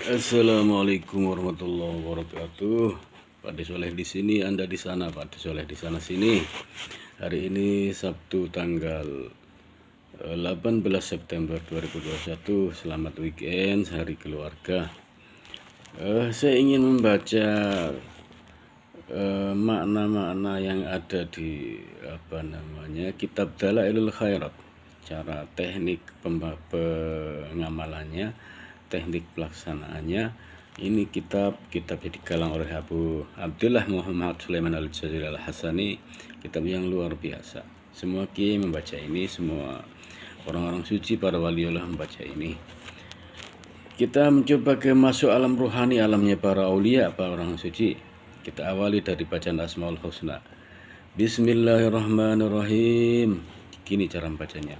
Assalamualaikum warahmatullahi wabarakatuh. Pak De Soleh di sini, Anda di sana, Pak De Soleh di sana sini. Hari ini Sabtu tanggal 18 September 2021. Selamat weekend, hari keluarga. Saya ingin membaca makna-makna yang ada di Kitab Dalailul Khairat. Cara teknik pengamalannya, teknik pelaksanaannya. Ini kitab dikalang oleh Abu Abdullah Muhammad Sulaiman Al-Jazari Al-Hasani, kitab yang luar biasa. Semua kiai membaca ini, semua orang-orang suci, para waliullah membaca ini. Kita mencoba ke masuk alam rohani, alamnya para aulia, para orang suci. Kita awali dari bacaan Asmaul Husna. Bismillahirrahmanirrahim. Gini cara membacanya.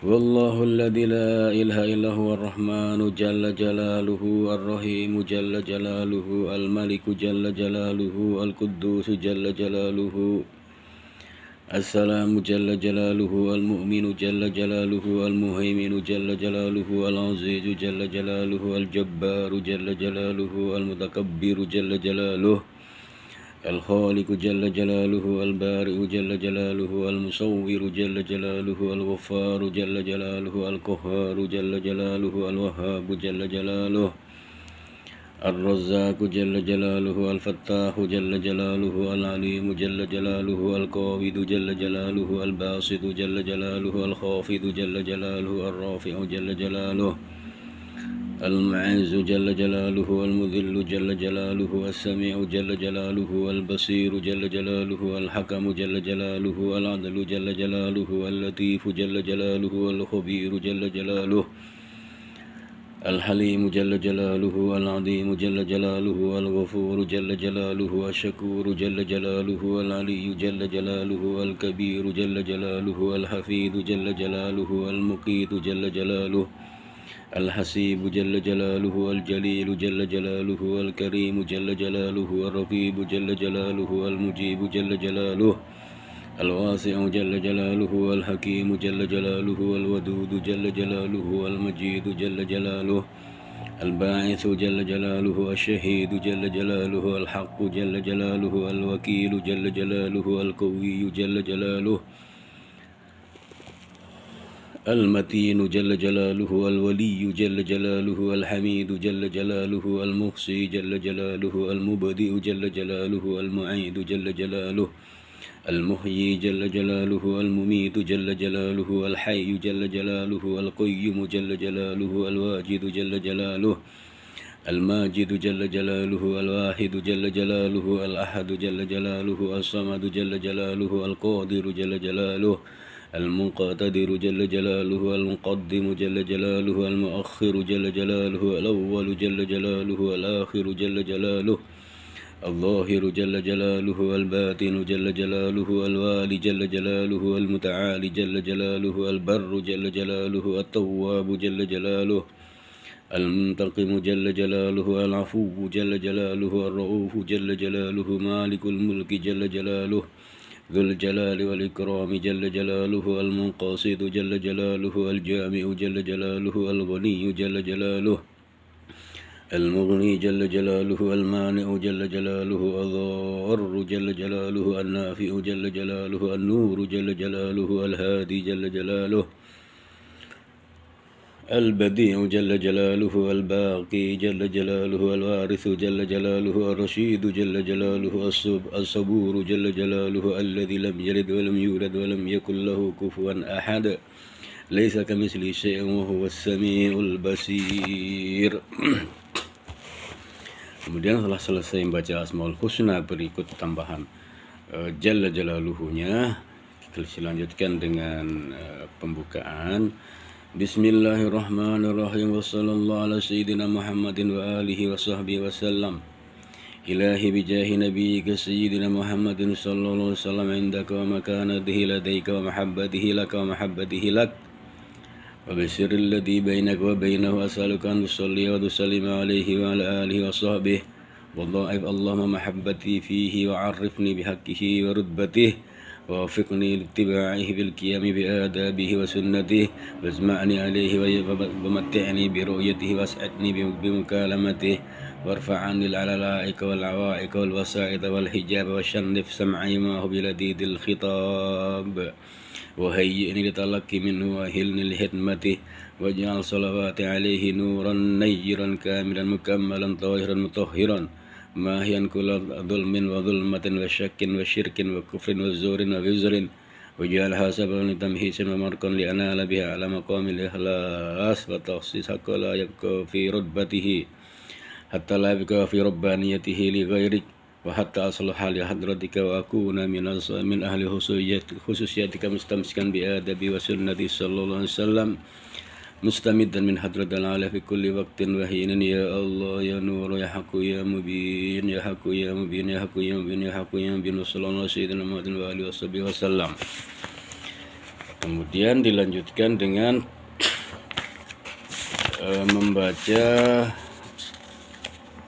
Wallahu alladzi la ilaha illa huwa ar-rahmanu jalla jalaluhu ar-rahimu jalla jalaluhu al-maliku jalla jalaluhu al-quddusu jalla jalaluhu Assalamu jalla jalaluhu al-mu'minu jalla jalaluhu al-muhaiminu jalla jalaluhu al-azizu jalla jalaluhu al-jabbaru jalla jalaluhu al-mutakabbiru jalla jalaluhu الخالق جل جلاله البارئ جل جلاله المصور جل جلاله الغفار جل جلاله القهار جل جلاله الوهاب جل جلاله الرزاق جل جلاله الفتاح جل جلاله العليم جل جلاله القابض جل جلاله الباسط جل جلاله الخافض جل جلاله الرافع جل جلاله المعز جل جلاله المذل جل جلاله السميع جل جلاله البصير جل جلاله الحكم جل جلاله العدل جل جلاله اللطيف جل جلاله الخبير جل جلاله الحليم جل جلاله العظيم جل جلاله الغفور جل جلاله الشكور جل جلاله العلي جل جلاله الكبير جل جلاله الحفيظ جل جلاله المقيت جل جلاله الحسيب جل جلاله الجليل جل جلاله الكريم جل جلاله الرقيب جل جلاله المجيب جل جلاله الواسع جل جلاله الحكيم جل جلاله الودود جل جلاله المجيد جل جلاله الباعث جل جلاله الشهيد جل جلاله الحق جل جلاله الوكيل جل جلاله القوي جل جلاله المتين جل جلاله الولي جل جلاله الحميد جل جلاله المحصي جل جلاله المبدئ جل جلاله المعيد جل جلاله المحيي جل جلاله المميت جل جلاله الحي جل جلاله القيوم جل جلاله الواجد جل جلاله الماجد جل جلاله الواحد جل جلاله الأحد جل جلاله الصمد جل جلاله القادر جل جلاله المقتدر جل جلاله المقدم جل جلاله المؤخر جل جلاله الأول جل جلاله الآخر جل جلاله الظاهر جل جلاله الباطن جل جلاله الوالي جل جلاله المتعالي جل جلاله البر جل جلاله التواب جل جلاله المنتقم جل جلاله العفو جل جلاله الرؤوف جل جلاله مالك الملك جل جلاله ذو الجلال والإكرام جل جلاله المنقصد جل جلاله الجامع جل جلاله الغني جل جلاله المغني جل جلاله المانع جل جلاله الضار جل جلاله النافع جل جلاله النور جل جلاله الهادي جل جلاله البديع جل جلاله الباقي جل جلاله الوارث جل جلاله الرشيد جل جلاله الصبور جل جلاله الذي لم يلد ولم يولد ولم يكن له كفوا أحد ليس كمثله شيء وهو السميع البصير. Kemudian setelah selesai membaca Asmaul Husna, berikut tambahan Jalla Jalaluhunya. Kita lanjutkan dengan pembukaan. Bismillahirrahmanirrahim. Wassallallahu ala sayyidina Muhammadin wa alihi wa sahbihi wa sallam. Ilahi bijahi nabiyyika sayyidina Muhammadin sallallahu alaihi wasallam indaka wa makanatihi ladayka wa mahabbatihi laka wa mahabbatihi lak wa bisiril ladhi bainaka wa bainahu as'aluka an tusalli wa tusallima alaihi wa ala alihi wa sahbihi wa dha'if Allahumma mahabbati fihi wa arifni bihaqqihi wa rutbatihi ووفقني لاتباعه بالقيام بآدابه وسنته واجمعني عليه ومتعني برؤيته واسعدني بمكالمته وارفع عني العلائق والعوائق والوسائط والحجاب وشنف سمعي معه بلديد الخطاب وهيئني لتلقي منه وأهلني لخدمته واجعل صلواتي عليه نورا نيرا كاملا مكملا طاهرا مطهرا ماهيا كل ظلم وظلمة وشك وشرك وكفر وزور ووزر وجعلها سببا لتمهيس ومرقا لأنال بها على مقام الإخلاص وتخصيص حق لا يبقى في رتبته حتى لا يبقى في ربانيته لغيرك وحتى أصلح لحضرتك وأكون من أهل خصوصيتك مستمسكا بآدبي وسنتي صلى الله عليه وسلم مستمدا من حضرة العالى في كل وقت وحين يا الله يا نور يا حق يا مبين يا حق يا مبين يا حق يا مبين يا حق يا مبين وصلى الله سيدنا Muhammad wa alihi wasallam. Kemudian dilanjutkan dengan membaca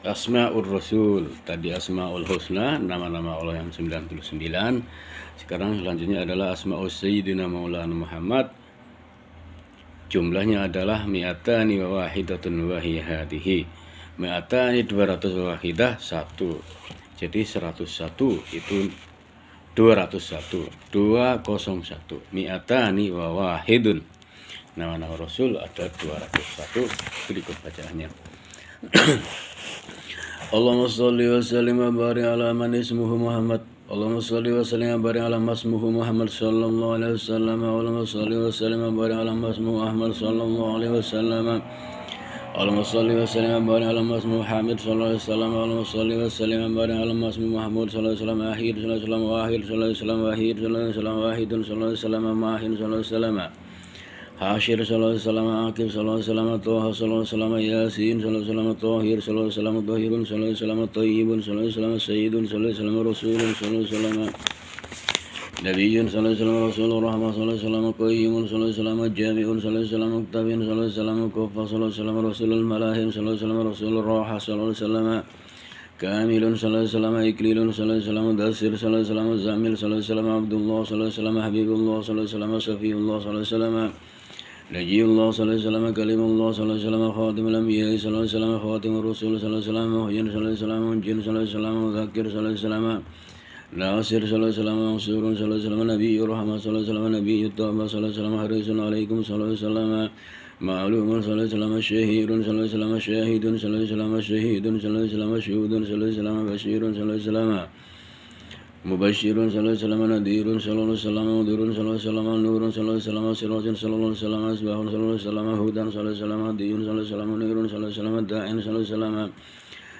Asma'ur Rasul. Tadi Asma'ul Husna, nama-nama Allah yang 99. Sekarang selanjutnya adalah Asma'ul Sayyidina Maulana Muhammad. Jumlahnya adalah mi'atani wa wahidatun wa hiya hadihi. Mi'atani 200 wa wahidah 1. Jadi 101 itu 201. 201. Mi'atani wa wahidun. Nama-nama Rasul ada 201. Berikut bacaannya. Allahumma sholli wa sallim wa barik ala man ismuhu Muhammad. Allahumma sholli wa sallim wa barik ala masmuhu Muhammad sallallahu alaihi wasallam. Allahumma sholli wa sallim wa barik ala masmuhu Ahmad sallallahu alaihi wasallam. Allahumma sholli wa sallim wa barik ala masmuhu Hamid sallallahu alaihi wasallam. Allahumma sholli wa sallim wa barik ala masmuhu Mahmud sallallahu alaihi wasallam. Ahid sallallahu alaihi wasallam. Wahid sallallahu alaihi wasallam. Wahid sallallahu alaihi wasallam. Wahidun sallallahu alaihi wasallam. Mahin sallallahu alaihi wasallam. Hashir sallallahu alaihi wasallam, Aqib sallallahu alaihi wasallam, Toha sallallahu alaihi wasallam, Yasin sallallahu alaihi wasallam, Tohir sallallahu alaihi wasallam, Tohirun sallallahu alaihi wasallam, Tayyibun sallallahu alaihi wasallam, Sayyidun sallallahu alaihi wasallam, Rasulun sallallahu alaihi wasallam, Nabiyyun sallallahu alaihi wasallam, Rasulur Rahmah sallallahu alaihi wasallam, Qayyimun sallallahu alaihi wasallam, Jami'un sallallahu alaihi wasallam, Muktabin sallallahu alaihi wasallam, Kufa sallallahu alaihi wasallam, Rasulul Malahim sallallahu alaihi wasallam, Rasulur Raha sallallahu alaihi wasallam, Kamilun sallallahu alaihi wasallam, Iklilun sallallahu alaihi wasallam, Dasir sallallahu alaihi wasallam, Zamil sallallahu alaihi wasallam, Abdullah sallallahu alaihi wasallam, Habibullah sallallahu alaihi wasallam, Safiyullah sallallahu alaihi wasallam, Najiyullah sallallahu alaihi wasallam, Kalimullah sallallahu alaihi wasallam, Khatimul Anbiya sallallahu alaihi wasallam, Khatimur Rasul sallallahu alaihi wasallam, Muhyin sallallahu alaihi wasallam, Munjin sallallahu alaihi wasallam, Dzakir sallallahu alaihi wasallam, Nasir sallallahu alaihi wasallam, Mansurun sallallahu alaihi wasallam, Nabiyyur Rahmah sallallahu alaihi wasallam, Nabiyyut Tawbah sallallahu alaihi wasallam, Harisun alaikum sallallahu alaihi wasallam, Ma'lumun sallallahu alaihi wasallam, Syahirun sallallahu alaihi wasallam, Syahidun sallallahu alaihi wasallam, Syahidun sallallahu alaihi wasallam, Syuhudun sallallahu alaihi wasallam, Basyirun sallallahu alaihi wasallam, Mubashirun sallallahu alaihi wasallam, Nadirun sallallahu alaihi wasallam, Mudirun sallallahu alaihi wasallam, Nurun sallallahu alaihi wasallam, Sirajun sallallahu alaihi wasallam, Asbahun sallallahu alaihi wasallam, Hudan sallallahu alaihi wasallam, Diyun sallallahu alaihi wasallam, Nirun sallallahu alaihi wasallam, Da'in sallallahu alaihi wasallam,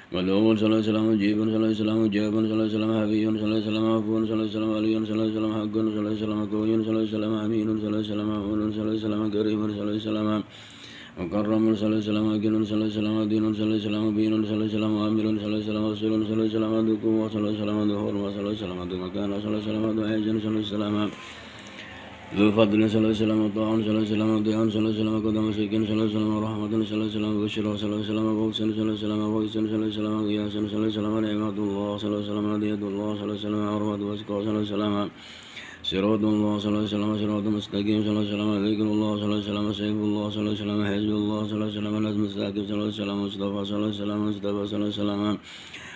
Madhubun sallallahu alaihi wasallam, Jibun sallallahu alaihi wasallam, Jabun sallallahu alaihi wasallam, Habiyun sallallahu alaihi wasallam, Afun sallallahu alaihi wasallam, Aliyun sallallahu alaihi wasallam, Haqqun sallallahu alaihi wasallam, Qawiyun sallallahu alaihi wasallam, Aminun sallallahu alaihi wasallam, Ulun sallallahu alaihi wasallam, Karimun sallallahu alaihi wasallam, Mukarramun sallallahu alaihi wasallam, Akinun sallallahu alaihi wasallam, Dinun sallallahu alaihi wasallam, Binun sallallahu alaihi wasallam, Amirun sallallahu alaihi wasallam, Rasulun sallallahu alaihi wasallam, Dukum sallallahu alaihi wasallam, Duhur sallallahu alaihi wasallam, Dumakan sallallahu alaihi wasallam, Du'ajin sallallahu alaihi wasallam, Dhu Fadlin sallallahu alaihi wasallam, Ta'un sallallahu alaihi wasallam, Di'an sallallahu alaihi wasallam, Qadam Sikin sallallahu alaihi wasallam, Rahmatun sallallahu alaihi wasallam, Bushra sallallahu alaihi wasallam, Buksin sallallahu alaihi wasallam, Buisin sallallahu alaihi wasallam, Ghiyasin sallallahu alaihi wasallam, Ni'matullah sallallahu alaihi wasallam, Hadiyatullah sallallahu alaihi wasallam, Arwad Wasqa sallallahu alaihi wasallam, Siratullah sallallahu alaihi wasallam, Siratul Mustaqim sallallahu alaihi wasallam, Zikrullah sallallahu alaihi wasallam, Sayyidullah sallallahu alaihi wasallam, Hizbullah sallallahu alaihi wasallam, Nazm Saqib sallallahu alaihi wasallam, Mustafa sallallahu alaihi wasallam, Mustafa sallallahu alaihi wasallam,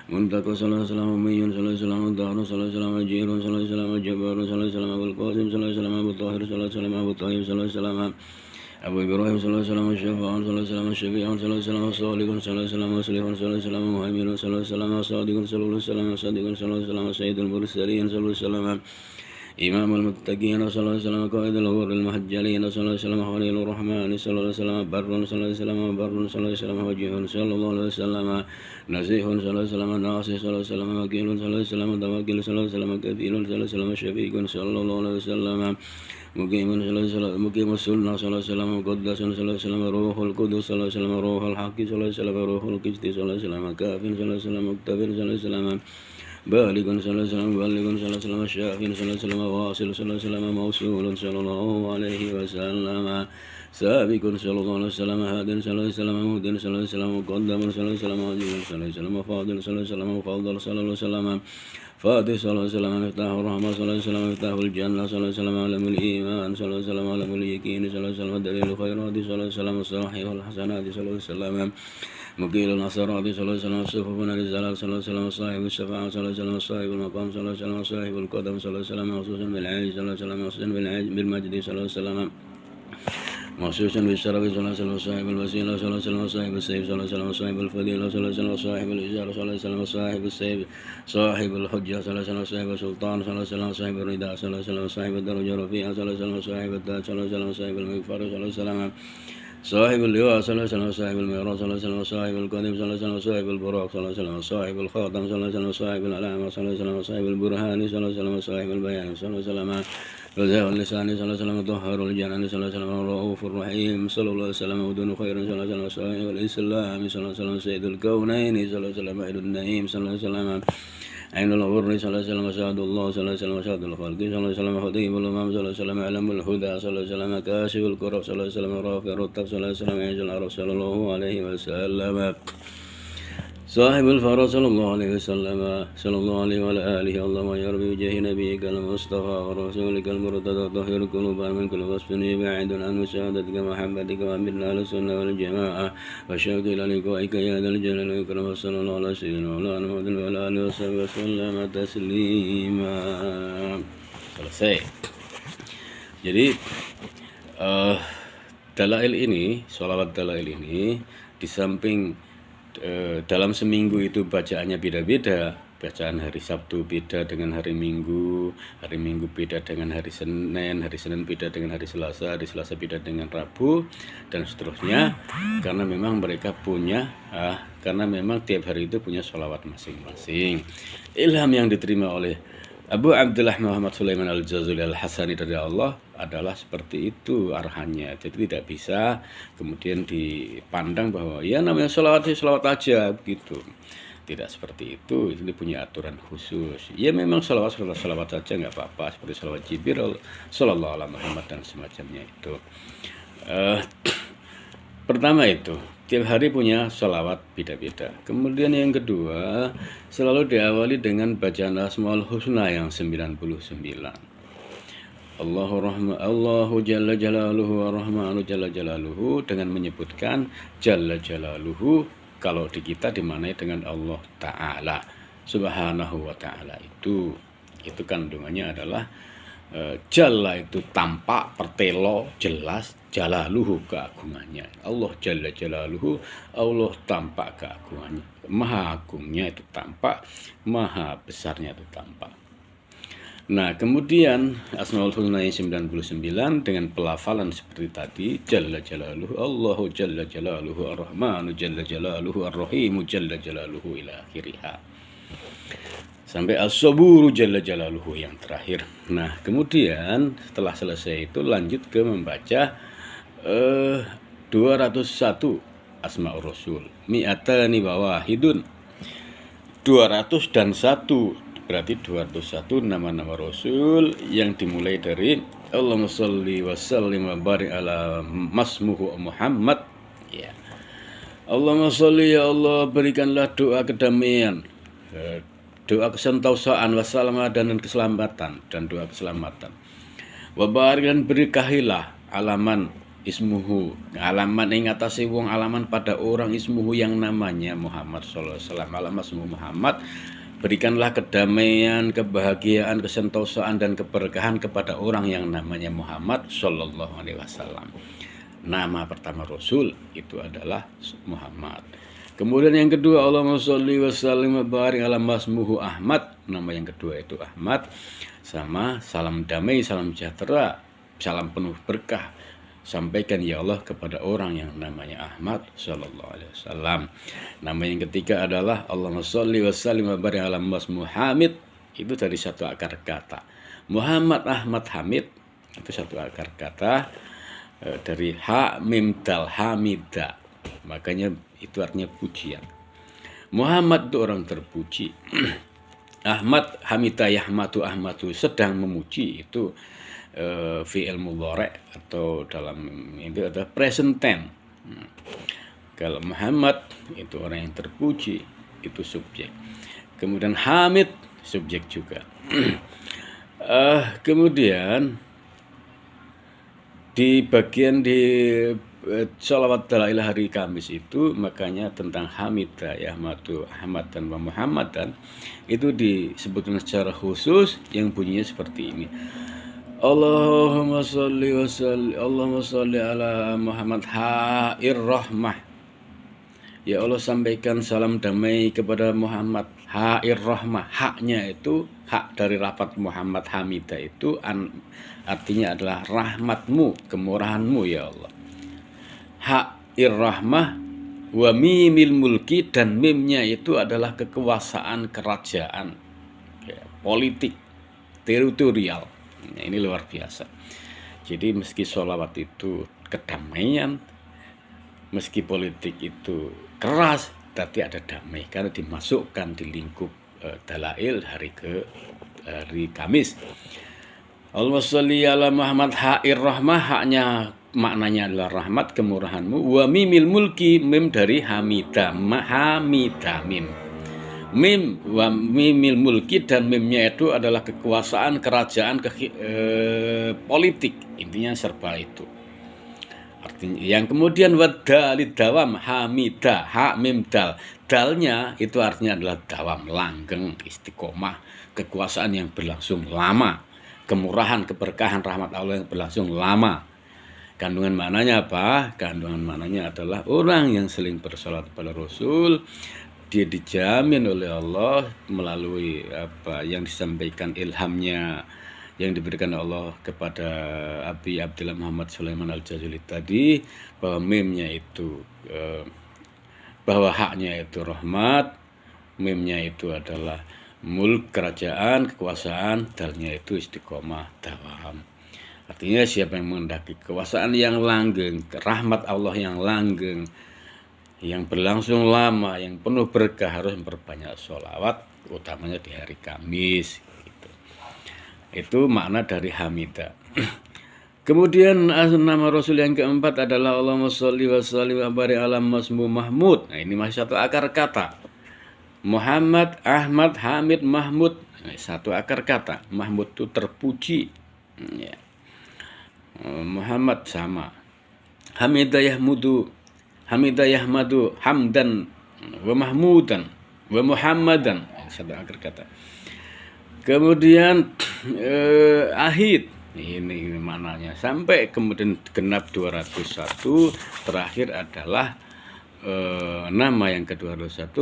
Muntaka sallallahu alaihi wasallam, Umayyun sallallahu alaihi wasallam, Dahru sallallahu alaihi wasallam, Jirun sallallahu alaihi wasallam, Jabbarun sallallahu alaihi wasallam, Abul Qasim sallallahu alaihi wasallam, Abu Tahir sallallahu alaihi wasallam, Abu Tayyib sallallahu alaihi wasallam, Abu Ibrahim sallallahu alaihi wasallam, Syafa'un sallallahu alaihi wasallam, Syafi'un sallallahu alaihi wasallam, Salihun sallallahu alaihi wasallam, Muslihun sallallahu alaihi wasallam, Muhaiminun sallallahu alaihi wasallam, Sadiqun sallallahu alaihi wasallam, Sadiqun sallallahu alaihi wasallam, Sayyidul Mursalin sallallahu alaihi wasallam, إمام المتقين صلى الله عليه وسلم، قائد الغر المحجلين صلى الله عليه وسلم، خليل الرحمن صلى الله عليه وسلم، بر صلى الله عليه وسلم، بر صلى الله عليه وسلم، وجيه صلى الله عليه وسلم، نزيه صلى الله عليه وسلم، ناصح صلى الله عليه وسلم، وكيل صلى الله عليه وسلم، توكل صلى الله عليه وسلم، كفيل صلى الله عليه وسلم، شفيق صلى الله عليه وسلم، مقيم صلى الله عليه وسلم، مقيم السنة صلى الله عليه وسلم، مقدس صلى الله عليه وسلم، روح القدس صلى الله عليه وسلم، روح الحق صلى الله عليه وسلم، روح القسط صلى الله عليه وسلم، كاف صلى الله عليه وسلم، مكتبر صلى الله عليه وسلم، بالغ صلى الله عليه وسلم، مبلغ صلى الله عليه وسلم، شافٍ صلى الله عليه وسلم، واصل صلى الله عليه وسلم، موصول صلى الله عليه وسلم، سابق صلى الله عليه وسلم هاد صلى الله عليه وسلم مهد صلى الله عليه وسلم مقدم صلى الله عليه وسلم عزيز صلى الله عليه وسلم فاضل صلى الله عليه وسلم مفضل صلى الله عليه وسلم فاتح صلى الله عليه وسلم مفتاح الرحمة صلى الله عليه وسلم مفتاح الجنة صلى الله عليه وسلم علم الإيمان صلى الله عليه وسلم علم اليقين صلى الله عليه وسلم دليل الخيرات صلى الله عليه وسلم الصلاحي والحسنات صلى الله عليه وسلم مقيل الأسرات صلى الله عليه وسلم الصفوف الرجال صلى الله عليه وسلم صاحب الشفاعة صلى الله عليه وسلم صاحب المقام صلى الله عليه وسلم صاحب القدم صلى الله عليه وسلم مخصوصا بالعالي صلى الله عليه وسلم مخصوصا بالمجد صلى الله عليه وسلم مخصوصا بالشرف صلى الله عليه وسلم صاحب الوسيلة صلى الله عليه وسلم صاحب السيف صلى الله عليه وسلم صاحب الفضيلة صلى الله عليه وسلم صاحب الإجارة صلى الله عليه وسلم صاحب السيف صاحب الحجة صلى الله عليه وسلم صاحب السلطان صلى الله عليه وسلم صاحب الرداء صلى الله عليه وسلم صاحب الدرجة الرفيعة صلى الله عليه وسلم صاحب التاج صلى الله عليه وسلم صاحب المغفرة صلى الله عليه وسلم صاحب اللواء صلى الله عليه وسلم صاحب المعراج صلى الله عليه وسلم صاحب القديم صلى الله عليه وسلم صاحب البراق صلى الله عليه وسلم صاحب الخاتم صلى الله عليه وسلم صاحب العلامة صلى الله عليه وسلم صاحب البرهان صلى الله عليه وسلم صاحب البيان صلى الله عليه وسلم رزاق اللسان صلى الله عليه وسلم طهر الجنان صلى الله عليه وسلم الرؤوف الرحيم صلى الله عليه وسلم ودون خير صلى الله عليه وسلم صاحب الإسلام صلى الله عليه وسلم سيد الكونين صلى الله عليه وسلم عيد النعيم صلى الله عليه وسلم عين الغر صلى الله عليه وسلم شهد الله صلى الله عليه وسلم شهد الخلق صلى الله عليه وسلم خطيب الأمام صلى الله عليه وسلم علم الهدى صلى الله عليه وسلم كاشف الكرب صلى الله عليه وسلم رافع الرتب صلى الله عليه وسلم عز العرب صلى الله عليه وسلم صاحب الفرج صلى الله عليه وسلم صلى الله عليه وعلى آله اللهم يا رب بجاه نبيك المصطفى ورسولك المرتضى طهر قلوبنا من كل وصف بعيد عن مشاهدتك محبتك وأمرنا على السنة والجماعة وشوق إلى لقائك يا ذا الجلال والإكرام وصلى الله على سيدنا مولانا محمد وعلى آله وصحبه وسلم تسليما. Selesai. Jadi dalail ini, sholawat dalail ini, di samping dalam seminggu itu bacaannya beda-beda. Bacaan hari Sabtu beda dengan hari Minggu beda dengan hari Senin beda dengan hari Selasa beda dengan Rabu, dan seterusnya. Karena memang mereka punya, karena memang tiap hari itu punya sholawat masing-masing. Ilham yang diterima oleh Abu Abdullah Muhammad Sulaiman Al-Jazuli Al-Hasani dari Allah adalah seperti itu arahannya. Jadi tidak bisa kemudian dipandang bahwa ya namanya sholawat aja begitu. Tidak seperti itu. Ini punya aturan khusus. Ya memang sholawat saja nggak apa-apa, seperti sholawat Jibril, Sallallahu Alaihi Muhammad dan semacamnya itu. Pertama itu, tiap hari punya sholawat beda-beda. Kemudian yang kedua, selalu diawali dengan bacaan Asmaul Husna yang 99. Allahu Jalla Jalaluhu Ar-Rahmanu Jalla Jalaluhu, dengan menyebutkan Jalla Jalaluhu. Kalau di kita dimanai dengan Allah Ta'ala Subhanahu wa Ta'ala, itu kandungannya adalah Jalla itu tampak, pertelo, jelas, Jalaluhu keagungannya. Allah Jalla Jalaluhu, Allah tampak keagungannya. Maha agungnya itu tampak, maha besarnya itu tampak. Nah, kemudian Asmaul Husna yang 99 dengan pelafalan seperti tadi, Jalla Jalaluhu, Allahu Jalla Jalaluhu, Ar-Rahmanu Jalla Jalaluhu, Ar-Rahimu Jalla Jalaluhu ila akhiriha. Sampai As-Saburu Jalla Jalaluhu yang terakhir. Nah, kemudian setelah selesai itu lanjut ke membaca 201 Asmaul Rasul. Mi'atani wa wahidun. 200 dan 1. Berarti 201 nama-nama Rasul yang dimulai dari Allahumma sholli wa sallim wa barik ala masmuhu Muhammad. Ya. Allahumma sholli, ya Allah berikanlah doa kedamaian, doa kesentausaan, wassalamatan dan keselamatan, dan doa keselamatan. Wa barik, dan berkahilah alaman ismuhu, alaman ing atase wong, alaman pada orang ismuhu yang namanya Muhammad sallallahu alaihi wasallam, alamat ismu Muhammad. Berikanlah kedamaian, kebahagiaan, kesentausaan dan keberkahan kepada orang yang namanya Muhammad sallallahu alaihi wasallam. Nama pertama Rasul itu adalah Muhammad. Kemudian yang kedua, Allahumma sholli wa sallim wa barik ala masmuhu Ahmad. Nama yang kedua itu Ahmad, sama salam damai, salam sejahtera, salam penuh berkah sampaikan ya Allah kepada orang yang namanya Ahmad sallallahu alaihi wasallam. Nama yang ketiga adalah Allahumma sholli wa sallim wa barik ala masmuhu Hamid. Itu dari satu akar kata. Muhammad, Ahmad, Hamid itu satu akar kata dari ha mim dal hamida. Makanya itu artinya pujian. Muhammad itu orang terpuji. Ahmad, hamida yahmadu ahmadu, sedang memuji, itu fi'il mudhari' atau dalam itu adalah present tense. Kalau Muhammad itu orang yang terpuji, itu subjek. Kemudian Hamid subjek juga. Kemudian di bagian di sholawat dalail hari Kamis itu makanya tentang Hamidah, Yahmadu, Ahmad dan Muhammadan itu disebutkan secara khusus yang bunyinya seperti ini. Allahumma sholli ala Muhammad ha'ir rahmah. Ya Allah, sampaikan salam damai kepada Muhammad ha'ir rahmah. Haknya itu, hak dari lafaz Muhammad Hamidah itu artinya adalah rahmatmu, kemurahanmu ya Allah. Ha'ir rahmah wa mimil mulki, dan mimnya itu adalah kekuasaan, kerajaan, politik, teritorial. Nah, ini luar biasa. Jadi meski sholawat itu kedamaian, meski politik itu keras, tapi ada damai karena dimasukkan di lingkup dalail hari Kamis. Allahumma sholli ala Muhammad ha'ir rahmah, haknya maknanya adalah rahmat, kemurahanmu. Wa mimil mulki, mim dari hamidah, hamidah mim wa mimil mulki, dan mimnya itu adalah kekuasaan, kerajaan, politik, intinya serba itu. Artinya yang kemudian wadalid dawam hamidah, ha mim dal, dalnya itu artinya adalah dawam, langgeng, istiqomah, kekuasaan yang berlangsung lama, kemurahan, keberkahan, rahmat Allah yang berlangsung lama. Kandungan maknanya apa? Kandungan maknanya adalah orang yang sering bersalat kepada Rasul, dia dijamin oleh Allah melalui apa yang disampaikan ilhamnya yang diberikan Allah kepada Abi Abdillah Muhammad Sulaiman Al-Jazuli tadi, bahwa mimnya itu bahwa haknya itu rahmat, mimnya itu adalah mulk, kerajaan, kekuasaan, dalnya itu istiqomah, dawam. Artinya siapa yang menghendaki kekuasaan yang langgeng, rahmat Allah yang langgeng, yang berlangsung lama, yang penuh berkah, harus memperbanyak sholawat, utamanya di hari Kamis. Gitu. Itu makna dari Hamidah. Kemudian nama Rasul yang keempat adalah Allahumma sholli wa sallim wa barik ala masmu Mahmud. Nah, ini masih satu akar kata. Muhammad, Ahmad, Hamid, Mahmud. Nah, satu akar kata. Mahmud itu terpuji. Ya. Muhammad sama. Hamidah Yahmudu, Hamidah Yahmadu, Hamdan, wa Mahmudan, wa Muhammadan. Satu akar kata. Kemudian Ahid, ini maknanya. Sampai kemudian genap 201, terakhir adalah nama yang ke-201.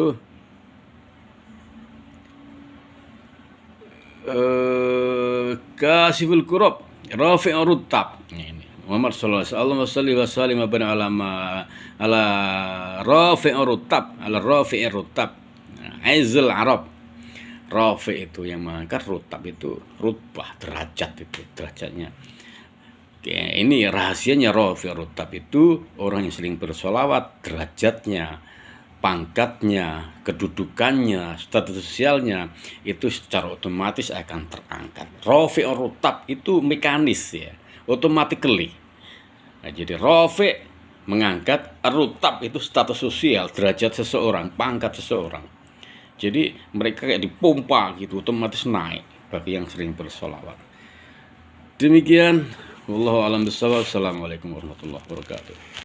Kasiful Kurab, Rafi'ur Rutab. Ini Muhammad sallallahu alaihi wasallam ala Rafi'ur Rutab, ala Rafi'ir Rutab, Aizul Arab. Rafi itu yang mengangkat, rutab itu rutbah, derajat, itu derajatnya. Ini rahasianya. Rafi'ur Rutab itu orang yang sering bersolawat, derajatnya, pangkatnya, kedudukannya, status sosialnya itu secara otomatis akan terangkat. Rafi'ur Rutab itu mekanis ya, automatically. Nah, jadi Rafi mengangkat, Rutab itu status sosial, derajat seseorang, pangkat seseorang. Jadi mereka kayak dipompa gitu, otomatis naik bagi yang sering bersolawat. Demikian, wallahu a'lam bishawab. Assalamualaikum warahmatullahi wabarakatuh.